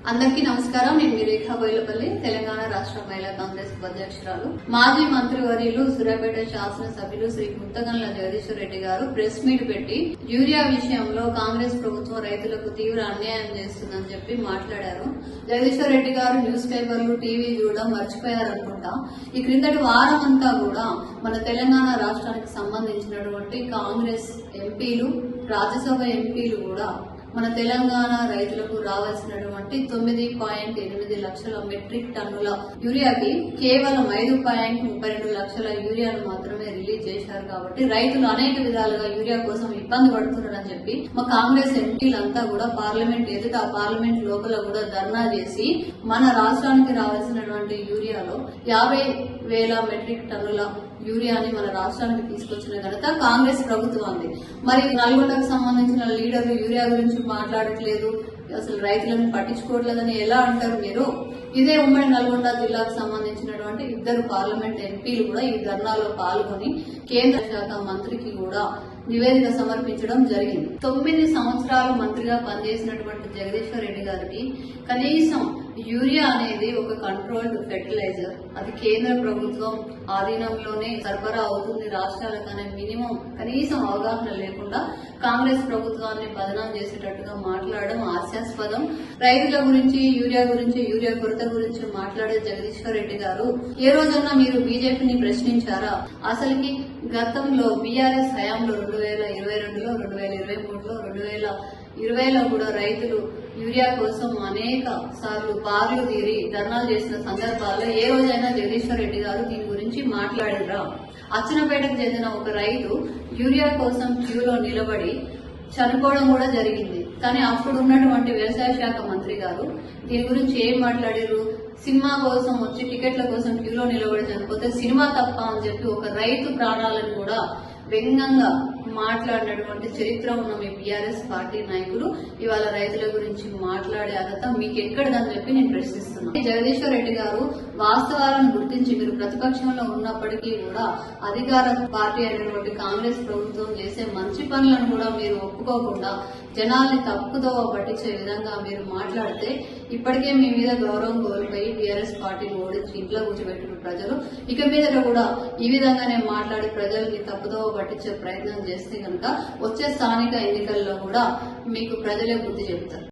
అందరికీ నమస్కారం. నేను మీ రేఖా బోయిలపల్లి, తెలంగాణ రాష్ట్ర మహిళా కాంగ్రెస్ ఉపాధ్యక్షురాలు. మాజీ మంత్రివర్యులు సూర్యాపేట శాసనసభ్యులు శ్రీ ముత్తగండ్ల జగదీశ్వర్ రెడ్డి గారు ప్రెస్ మీట్ పెట్టి యూరియా విషయంలో కాంగ్రెస్ ప్రభుత్వం రైతులకు తీవ్ర అన్యాయం చేస్తుందని చెప్పి మాట్లాడారు. జగదీశ్వర్ రెడ్డి గారు న్యూస్ పేపర్లు, టీవీ చూడడం మర్చిపోయారనుకుంటా. ఈ క్రిందటి వారం అంతా కూడా మన తెలంగాణ రాష్ట్రానికి సంబంధించినటువంటి కాంగ్రెస్ ఎంపీలు, రాజ్యసభ ఎంపీలు కూడా మన తెలంగాణ రైతులకు రావాల్సినటువంటి 9.8 లక్షల మెట్రిక్ టన్నుల యూరియాకి కేవలం 5.32 లక్షల యూరియాను మాత్రమే రిలీజ్ చేశారు. కాబట్టి రైతులు అనేక విధాలుగా యూరియా కోసం ఇబ్బంది పడుతున్నారని చెప్పి మా కాంగ్రెస్ ఎంపీలంతా కూడా పార్లమెంట్ ఎదుట, పార్లమెంట్ లోపల కూడా ధర్నా చేసి మన రాష్ట్రానికి రావాల్సినటువంటి యూరియాలో 50,000 మెట్రిక్ టన్నుల యూరియాని మన రాష్ట్రానికి తీసుకొచ్చిన ఘనత కాంగ్రెస్ ప్రభుత్వానికి. మరి నల్గొండకు సంబంధించిన లీడర్లు యూరియా గురించి మాట్లాడట్లేదు, అసలు రైతులను పట్టించుకోవట్లేదని ఎలా అంటారు మీరు? ఇదే ఉమ్మడి నల్గొండ జిల్లాకు సంబంధించినటువంటి 2 పార్లమెంట్ ఎంపీలు కూడా ఈ ధర్నాలో పాల్గొని కేంద్ర శాఖ మంత్రికి కూడా నివేదిక సమర్పించడం జరిగింది. 9 సంవత్సరాలు మంత్రిగా పనిచేసినటువంటి జగదీశ్వర్ రెడ్డి గారికి కనీసం యూరియా అనేది ఒక కంట్రోల్డ్ ఫెర్టిలైజర్, అది కేంద్ర ప్రభుత్వం ఆధీనంలోనే సరఫరా అవుతుంది రాష్ట్రాలకనే మినిమం కనీసం అవగాహన లేకుండా కాంగ్రెస్ ప్రభుత్వాన్ని బదనాం చేసేటట్టుగా మాట్లాడడం హాస్యాస్పదం. రైతుల గురించి, యూరియా కొరత గురించి మాట్లాడే జగదీశ్వర్ రెడ్డి గారు ఏ రోజన్నా మీరు బీజేపీని ప్రశ్నించారా? అసలుకి గతంలో బీఆర్ఎస్ హయాంలో 2022లో, 2023లో, 2020లో కూడా రైతులు యూరియా కోసం అనేక సార్లు బార్లు తీరి ధర్నాలు చేసిన సందర్భాల్లో ఏ రోజైనా జగదీశ్వర్ రెడ్డి గారు దీని గురించి మాట్లాడారా? అచ్చనపేటకు చెందిన ఒక రైతు యూరియా కోసం క్యూలో నిలబడి చనిపోవడం కూడా జరిగింది. కానీ అప్పుడు ఉన్నటువంటి వ్యవసాయ శాఖ మంత్రి గారు దీని గురించి ఏం మాట్లాడారు? సినిమా కోసం వచ్చి టికెట్ల కోసం క్యూలో నిలబడి చనిపోతే సినిమా తప్ప అని చెప్పి ఒక రైతు ప్రాణాలను కూడా వ్యంగ్యంగా మాట్లాడినటువంటి చరిత్ర ఉన్న మీ బీఆర్ఎస్ పార్టీ నాయకులు ఇవాళ రైతుల గురించి మాట్లాడే అర్హత మీకు ఎక్కడదని చెప్పి నేను ప్రశ్నిస్తున్నాను. జగదీశ్వర్ రెడ్డి గారు వాస్తవాలను గుర్తించి మీరు ప్రతిపక్షంలో ఉన్నప్పటికీ కూడా అధికార పార్టీ అయినటువంటి కాంగ్రెస్ ప్రభుత్వం చేసే మంచి పనులను కూడా మీరు ఒప్పుకోకుండా జనాల్ని తప్పుదోవ పట్టించే విధంగా మీరు మాట్లాడితే ఇప్పటికే మీ మీద గౌరవం కోల్పోయి బీఆర్ఎస్ పార్టీని ఓడించి ఇంట్లో కూర్చోబెట్టిన ప్రజలు ఇక మీదట కూడా ఈ విధంగానే మాట్లాడి ప్రజల్ని తప్పుదోవ పట్టించే ప్రయత్నం చేస్తే కనుక వచ్చే స్థానిక ఎన్నికల్లో కూడా మీకు ప్రజలే బుద్ధి చెప్తారు.